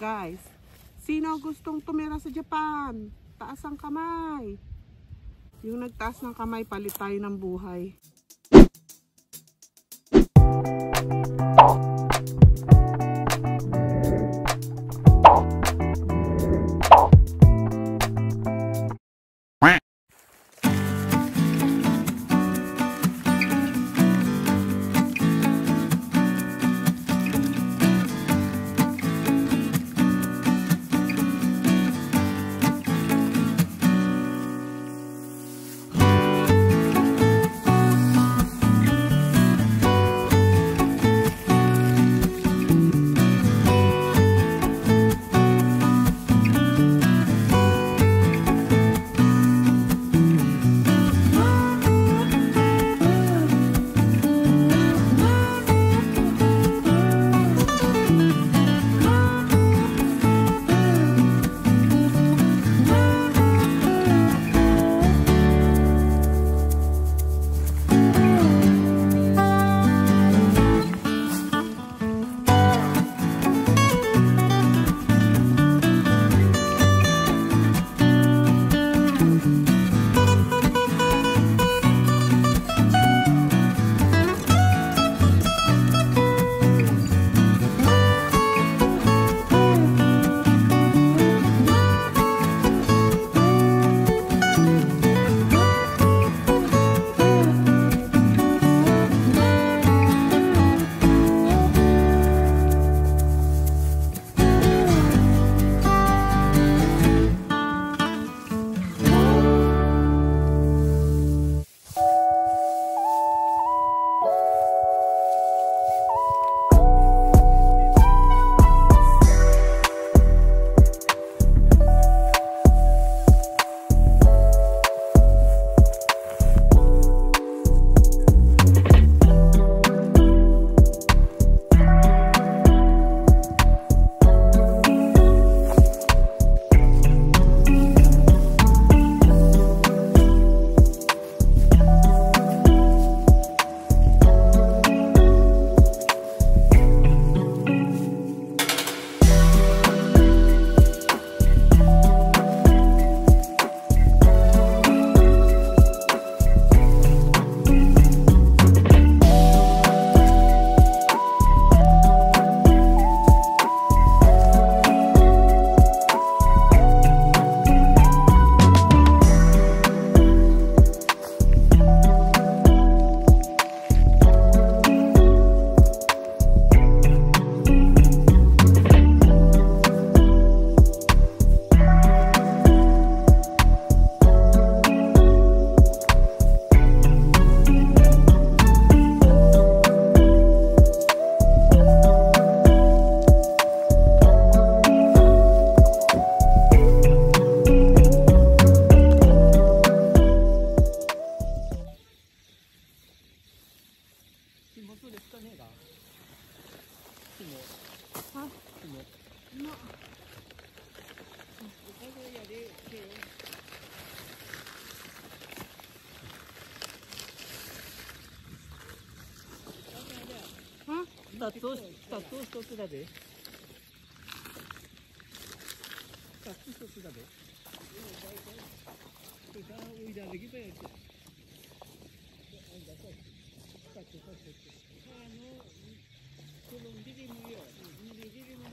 Guys, sino gustong tumira sa Japan? Taas ang kamay. Yung nagtaas ng kamay, palit tayo ng buhay. Satu satu dah deh. Satu dah deh. Kita udah lagi pa ya. Tulong diri mo yun. Diri mo.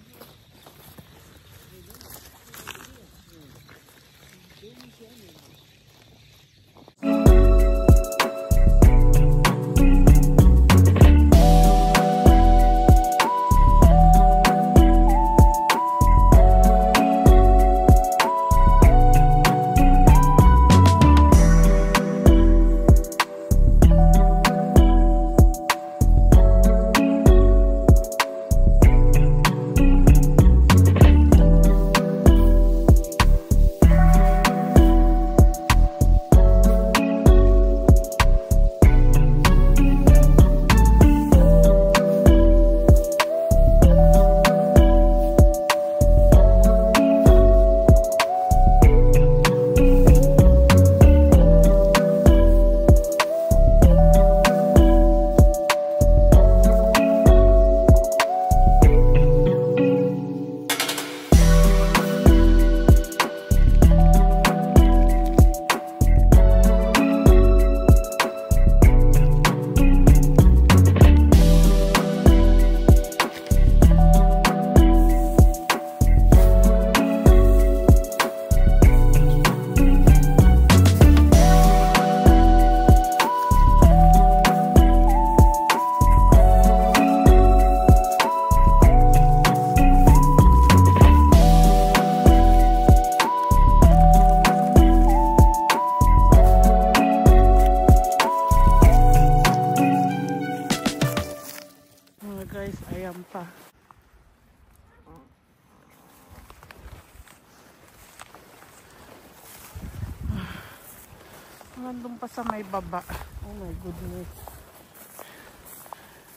Nandun pa sa may baba. Oh my goodness.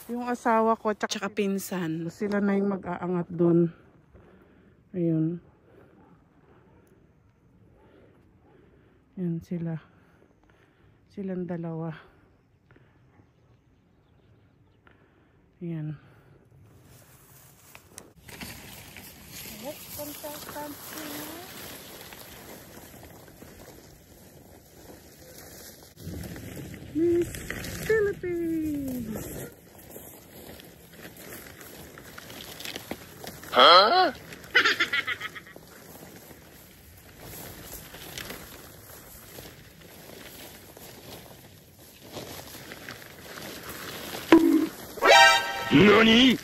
Yung asawa ko tsaka pinsan. Sila na yung mag-aangat dun. Ayun. Yan sila. Silang dalawa. Yan. Next contestant Miss Philippines. Huh? NANI?!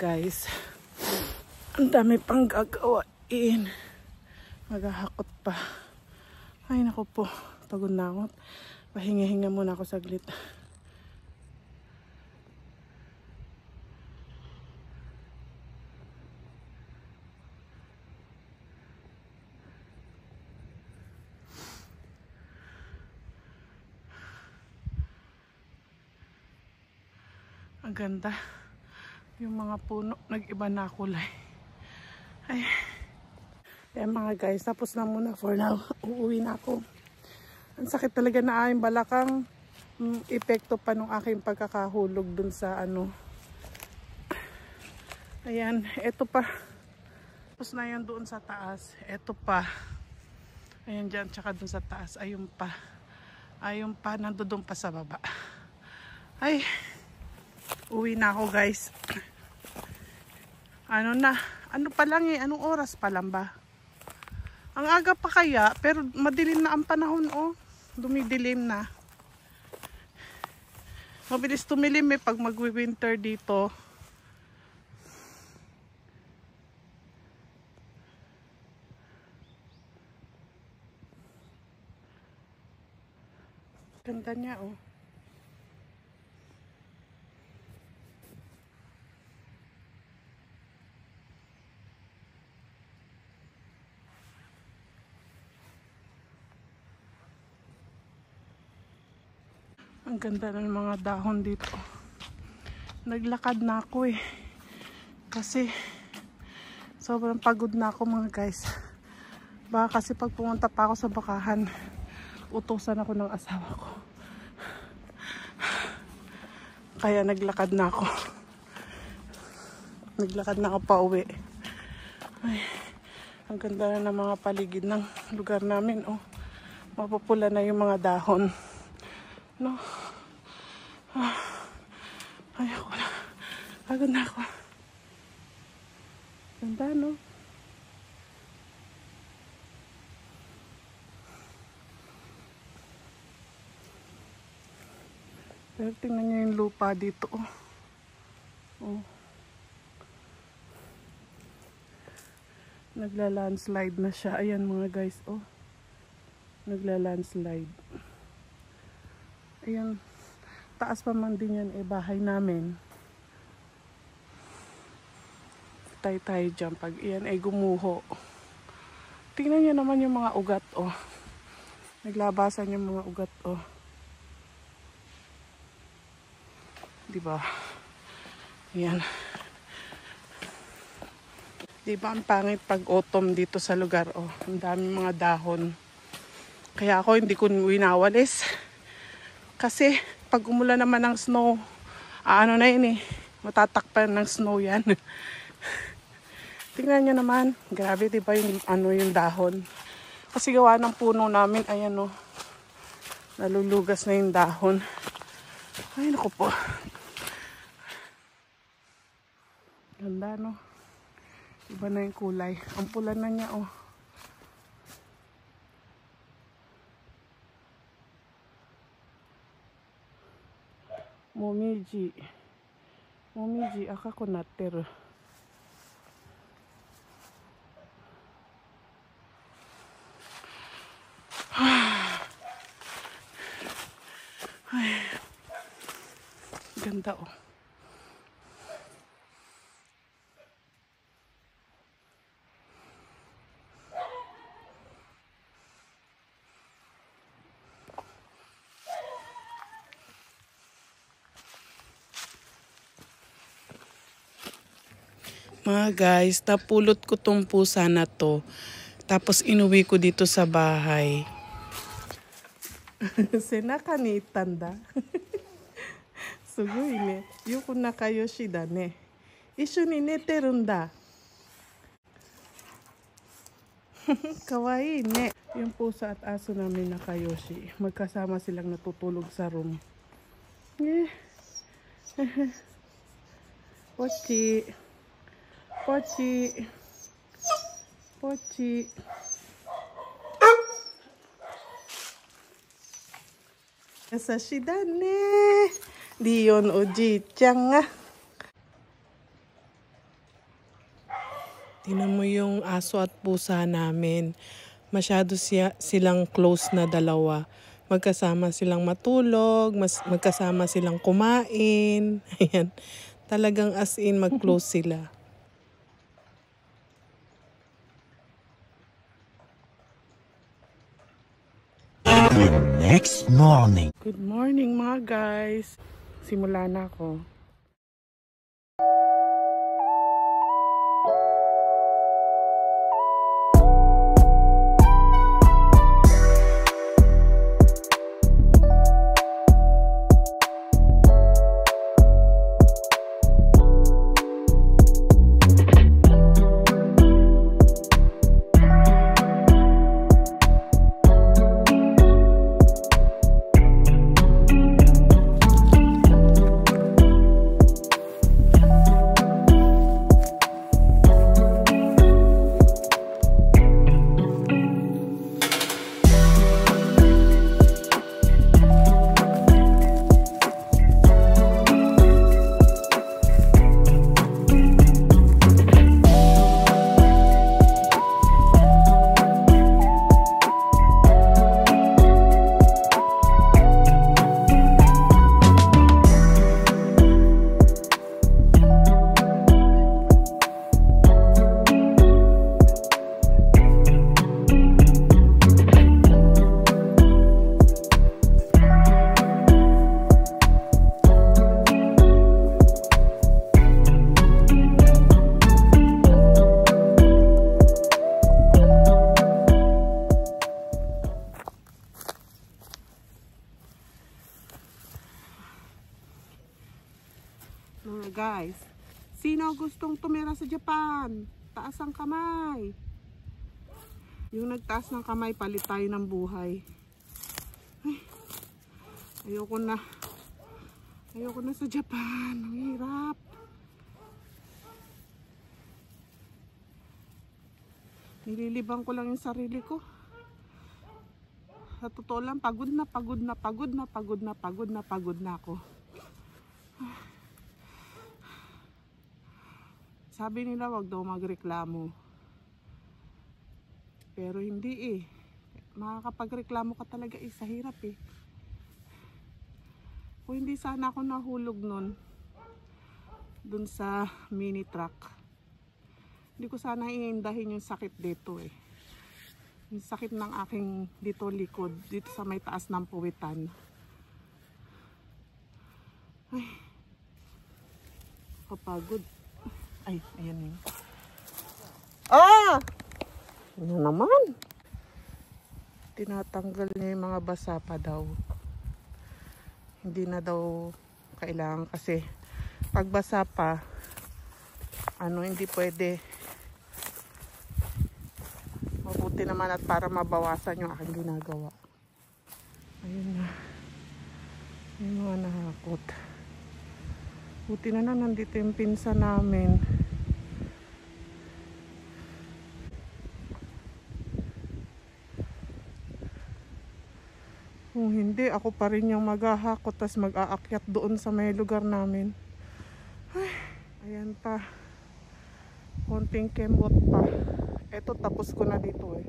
Guys, ang dami pang gagawain. Maghahakot pa. Ay naku po, pagod na ako. Pahinga-hinga muna ako saglit. Ang ganda. Yung mga puno, nag-iba na kulay. Ay. Yan mga guys, tapos na muna for now. Uuwi na ako. Ang sakit talaga na aking balakang. Epekto pa nung aking pagkakahulog dun sa ano. Ayan, eto pa. Tapos na yan doon sa taas. Eto pa. Ayan dyan, tsaka dun sa taas. Ayun pa. Ayun pa, nandoon pa sa baba. Ay. Uwi na ako guys. Ano na? Ano pa lang eh? Anong oras pa lang ba? Ang aga pa kaya, pero madilim na ang panahon oh. Dumidilim na. Mabilis tumilim eh pag mag-winter dito. Ganda niya oh. Ang ganda ng mga dahon dito. Naglakad na ako eh. Kasi sobrang pagod na ako mga guys. Baka kasi pag pumunta pa ako sa bakahan, utusan ako ng asawa ko. Kaya naglakad na ako. Naglakad na ako pa uwi. Ay, ang ganda na ng mga paligid ng lugar namin oh. Mapupula na yung mga dahon. No. Ay, ako na. Pagod na ako. Ganda, no? Pero tingnan nyo yung lupa dito, oh. Oh. Nagla-landslide na siya. Ayan mga guys, oh. Nagla-landslide. Ayan. Taas pa man din yan, eh, bahay namin. Tayo dyan pag iyan ay gumuho. Tingnan nyo naman yung mga ugat, oh. Naglabasan yung mga ugat, oh. Diba? Ayan. Diba ang pangit pag autumn dito sa lugar, oh. Ang daming mga dahon. Kaya ako hindi ko winawalis. Kasi pag umulan naman ng snow, ano na yun eh. Matatakpan ng snow yan. Tingnan nyo naman. Grabe, diba yung dahon. Kasi gawa ng puno namin, ayan, oh. Nalulugas na yung dahon. Ay, naku po. Ganda, no? Iba na yung kulay. Ang pula na niya, oh. Momiji. Momiji, akako natteru. Ay. Ganda, oh. Mga guys, napulot ko tong pusa na to. Tapos inuwi ko dito sa bahay. Senaka ni itanda. Sugoi ne. Yoko nakayoshi da ne. Isho ni neteru nda. Kawaii ne. Yung pusa at aso namin nakayoshi. Magkasama silang natutulog sa room. Pochi. Pochi. Pochi. Yasashi da ne. Diyon oji-chan nga. Tingnan mo yung aso at pusa namin. Masyado silang close na dalawa. Magkasama silang matulog, magkasama silang kumain. Ayan. Talagang as in mag-close sila. Next morning. Good morning mga guys. Simula na ako. Mga guys, sino gustong tumira sa Japan? Taas ang kamay. Yung nagtaas ng kamay, palit tayo ng buhay. Ay, ayoko na. Ayoko na sa Japan. Ang hirap. Nililibang ko lang yung sarili ko. Sa totoo lang, pagod na ako. Sabi nila wag daw magreklamo. Pero hindi eh. Makakapagreklamo ka talaga sa hirap eh. Kung hindi sana ako nahulog nun dun sa mini truck, hindi ko sana iindahin yung sakit dito eh. Yung sakit ng aking dito likod, dito sa may taas ng puwitan. Ay, kapagod. Ay, ayan yun. Ah! Ano naman? Tinatanggal niya yung mga basa pa daw. Hindi na daw kailangan kasi pag basa pa, hindi pwede. Mabuti naman at para mabawasan yung aking ginagawa. Ayun na. Yung mga nakakot. Buti na lang nandito yung pinsan namin. Kung hindi, ako pa rin yung maghahakot tas mag-aakyat doon sa may lugar namin. Ay, ayan pa. Konting kembot pa. Eto, tapos ko na dito eh.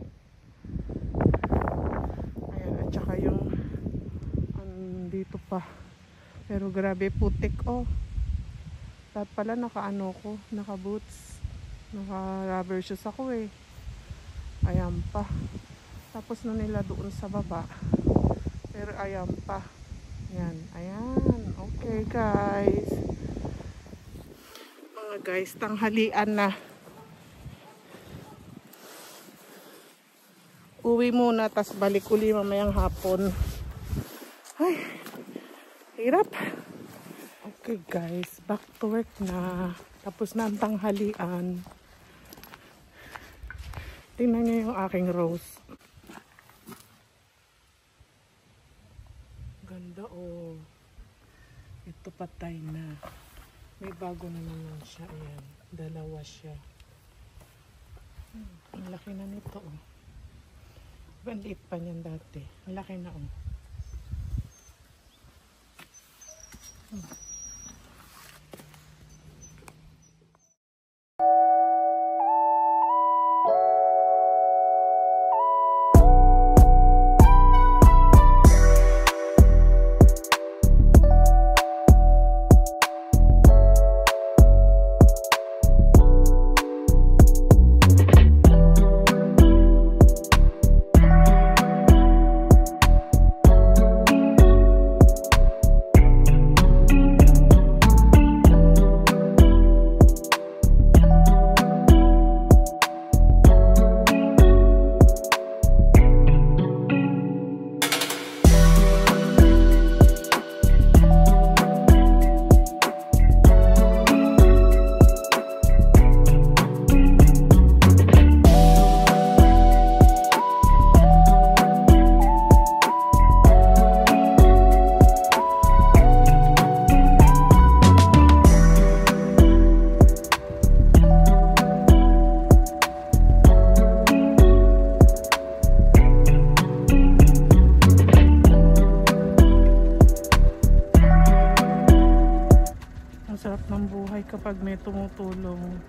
Ayan, at saka yung dito pa. Pero grabe, putik oh. Dapat pala naka-ano ko, naka-boots. Naka-rubber shoes ako eh. Ayan pa. Tapos na nila doon sa baba. Pero ayan pa. Ayan, ayan. Okay guys. Mga guys, tanghalian na. Uwi muna, tas balik uli mamayang hapon. Ay, hirap. Okay guys, back to work na. Tapos na ang tanghalian. Tingnan nyo yung aking rose. Ganda oh. Ito patay na. May bago na naman siya. Ayan, dalawa siya. Ang laki na nito oh. Bandiit pa niyan dati. Ang laki na oh. Sarap ng buhay kapag may tumutulong.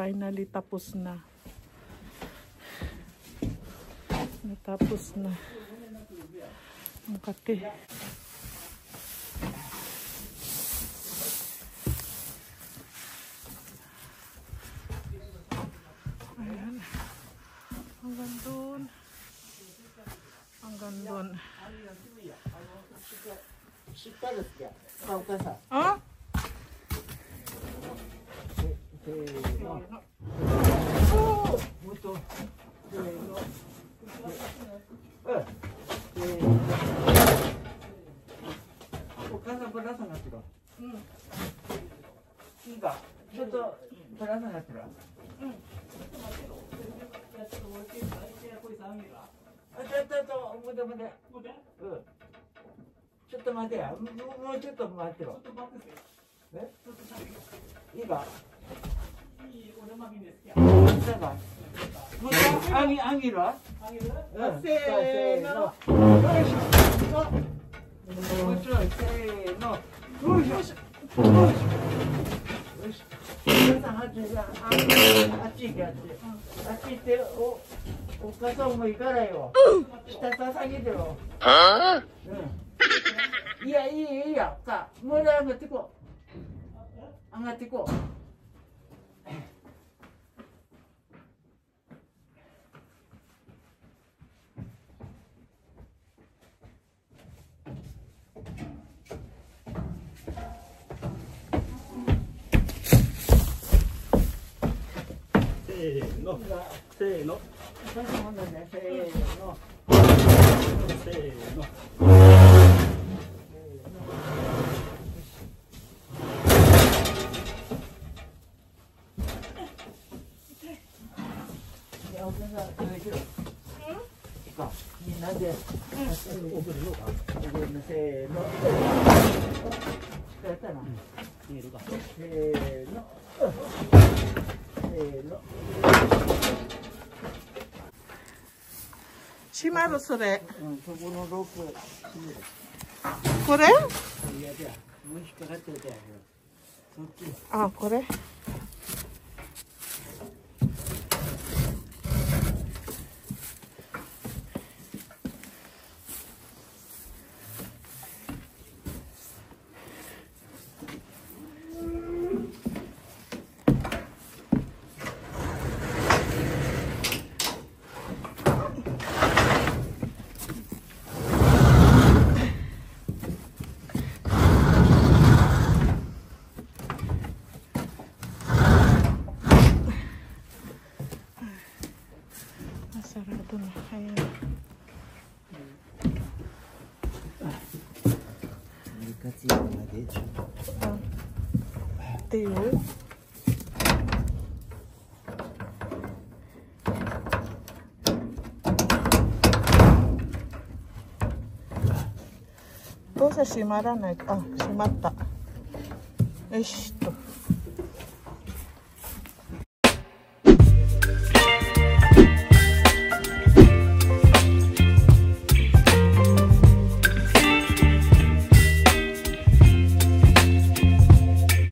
finally tapos na. Natapos na ang kape. Ayan. Hanggang doon. Hanggang doon. Ah? Shimaru, それ。これ？あ、これ。Sarado na. Ayan. Ito yun.どうせ閉まらないか。あ、閉まった。よしと。